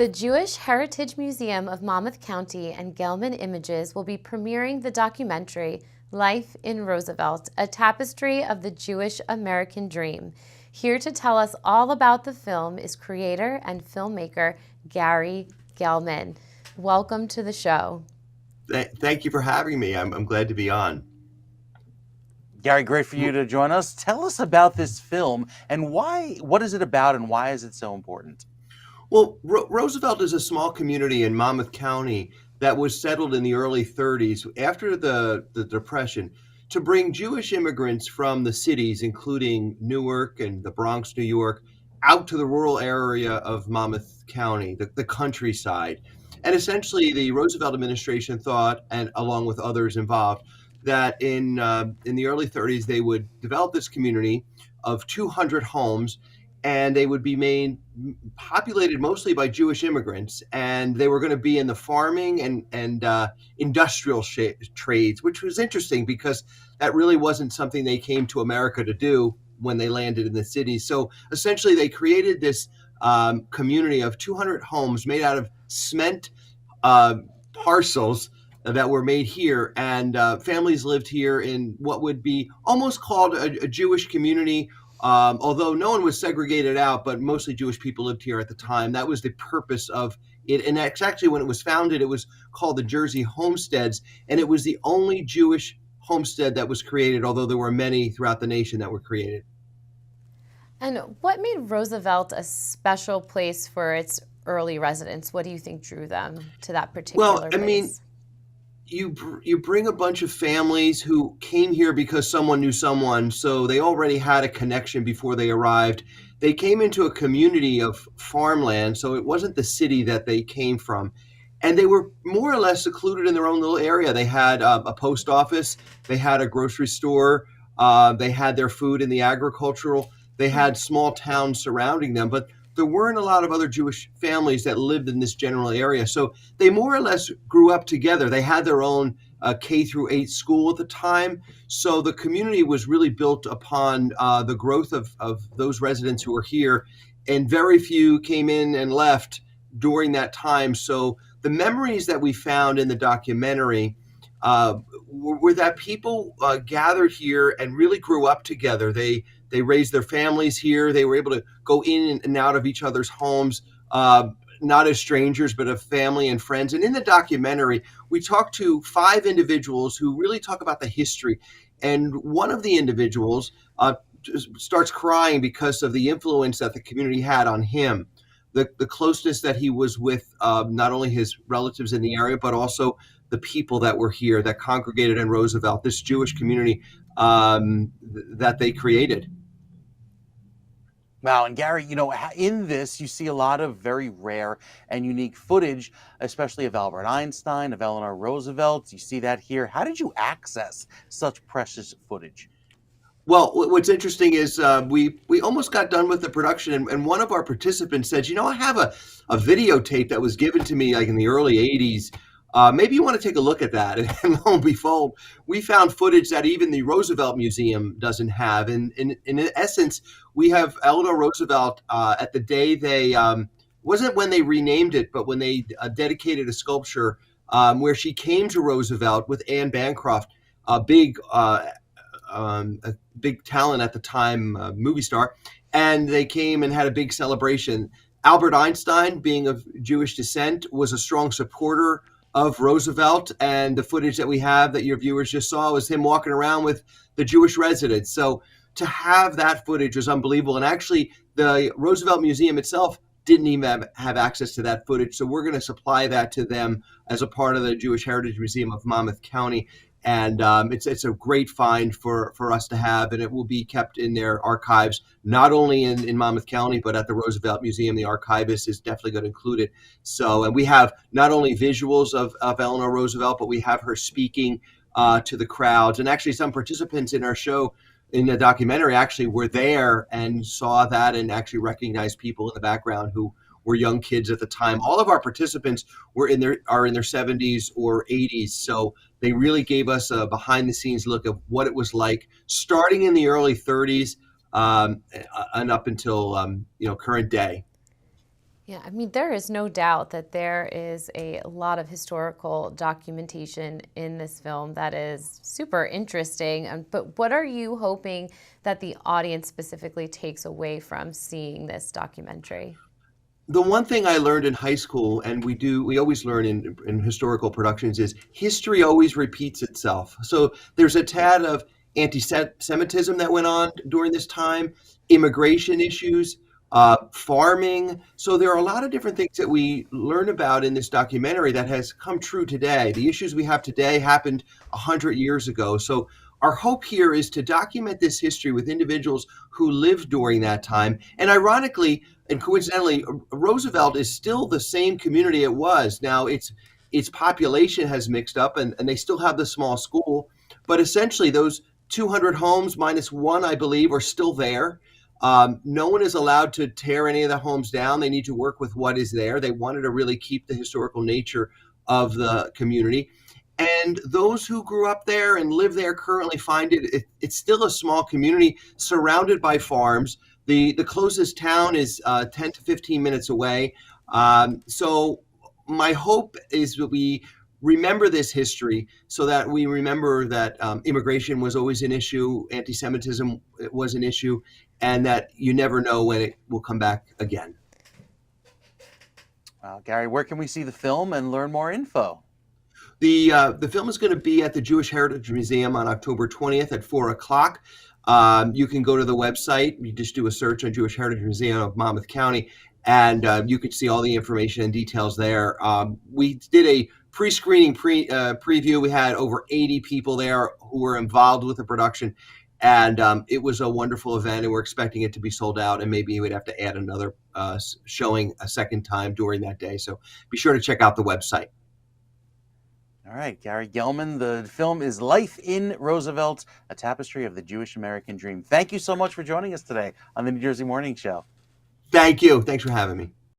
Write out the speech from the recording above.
The Jewish Heritage Museum of Monmouth County and Gellman Images will be premiering the documentary Life in Roosevelt, a tapestry of the Jewish American dream. Here to tell us all about the film is creator and filmmaker Gary Gellman. Welcome to the show. Thank you for having me. I'm glad to be on. Gary, great for you to join us. Tell us about this film and what is it about and why is it so important? Well, Roosevelt is a small community in Monmouth County that was settled in the early 30s after the Depression to bring Jewish immigrants from the cities, including Newark and the Bronx, New York, out to the rural area of Monmouth County, the countryside. And essentially, the Roosevelt administration thought, and along with others involved, that in the early 30s they would develop this community of 200 homes, and they would be populated mostly by Jewish immigrants, and they were going to be in the farming and industrial trades, which was interesting because that really wasn't something they came to America to do when they landed in the city. So essentially, they created this community of 200 homes made out of cement parcels that were made here, and families lived here in what would be almost called a Jewish community. Although no one was segregated out, but mostly Jewish people lived here at the time. That was the purpose of it. And actually, when it was founded, it was called the Jersey Homesteads, and it was the only Jewish homestead that was created, although there were many throughout the nation that were created. And what made Roosevelt a special place for its early residents? What do you think drew them to that particular place? You bring a bunch of families who came here because someone knew someone, so they already had a connection before they arrived. They came into a community of farmland, so it wasn't the city that they came from. And they were more or less secluded in their own little area. They had a post office, they had a grocery store, they had their food in the agricultural, they had small towns surrounding them, but there weren't a lot of other Jewish families that lived in this general area. So they more or less grew up together. They had their own K through 8 school at the time. So the community was really built upon the growth of those residents who were here, and very few came in and left during that time. So the memories that we found in the documentary were that people gathered here and really grew up together. They raised their families here. They were able to go in and out of each other's homes, not as strangers, but as family and friends. And in the documentary, we talked to 5 individuals who really talk about the history. And one of the individuals starts crying because of the influence that the community had on him, the closeness that he was with not only his relatives in the area, but also the people that were here that congregated in Roosevelt, this Jewish community that they created. Wow, and Gary, in this, you see a lot of very rare and unique footage, especially of Albert Einstein, of Eleanor Roosevelt. You see that here. How did you access such precious footage? Well, what's interesting is we almost got done with the production, and one of our participants said, I have a videotape that was given to me like in the early 80s. Maybe you want to take a look at that. And lo and behold, we found footage that even the Roosevelt Museum doesn't have. And in essence, we have Eleanor Roosevelt at the day they, wasn't when they renamed it, but when they dedicated a sculpture where she came to Roosevelt with Anne Bancroft, a big talent at the time, movie star. And they came and had a big celebration. Albert Einstein, being of Jewish descent, was a strong supporter of Roosevelt, and the footage that we have that your viewers just saw was him walking around with the Jewish residents. So to have that footage was unbelievable. And actually, the Roosevelt Museum itself didn't even have access to that footage. So we're going to supply that to them as a part of the Jewish Heritage Museum of Monmouth County. And it's a great find for us to have, and it will be kept in their archives, not only in Monmouth County, but at the Roosevelt Museum. The archivist is definitely going to include it. So, and we have not only visuals of Eleanor Roosevelt, but we have her speaking to the crowds. And actually, some participants in our show, in the documentary, actually were there and saw that and actually recognized people in the background who were young kids at the time. All of our participants are in their 70s or 80s. So they really gave us a behind the scenes look of what it was like starting in the early 30s and up until current day. Yeah, I mean, there is no doubt that there is a lot of historical documentation in this film that is super interesting. But what are you hoping that the audience specifically takes away from seeing this documentary? The one thing I learned in high school, and we always learn in historical productions, is history always repeats itself. So there's a tad of anti-Semitism that went on during this time, immigration issues, farming. So there are a lot of different things that we learn about in this documentary that has come true today. The issues we have today happened 100 years ago. So our hope here is to document this history with individuals who lived during that time. And ironically, and coincidentally, Roosevelt is still the same community it was. Now its population has mixed up, and they still have the small school, but essentially those 200 homes minus one, I believe, are still there. No one is allowed to tear any of the homes down. They need to work with what is there. They wanted to really keep the historical nature of the community. And those who grew up there and live there currently find it's still a small community surrounded by farms. The closest town is 10 to 15 minutes away. So my hope is that we remember this history so that we remember that immigration was always an issue, anti-Semitism was an issue, and that you never know when it will come back again. Gary, where can we see the film and learn more info? The film is going to be at the Jewish Heritage Museum on October 20th at 4 o'clock. You can go to the website. You just do a search on Jewish Heritage Museum of Monmouth County, and you can see all the information and details there. We did a pre-screening preview. We had over 80 people there who were involved with the production, and it was a wonderful event, and we're expecting it to be sold out, and maybe we'd have to add another showing a second time during that day. So be sure to check out the website. All right, Gary Gellman. The film is Life in Roosevelt, a tapestry of the Jewish American dream. Thank you so much for joining us today on the New Jersey Morning Show. Thank you. Thanks for having me.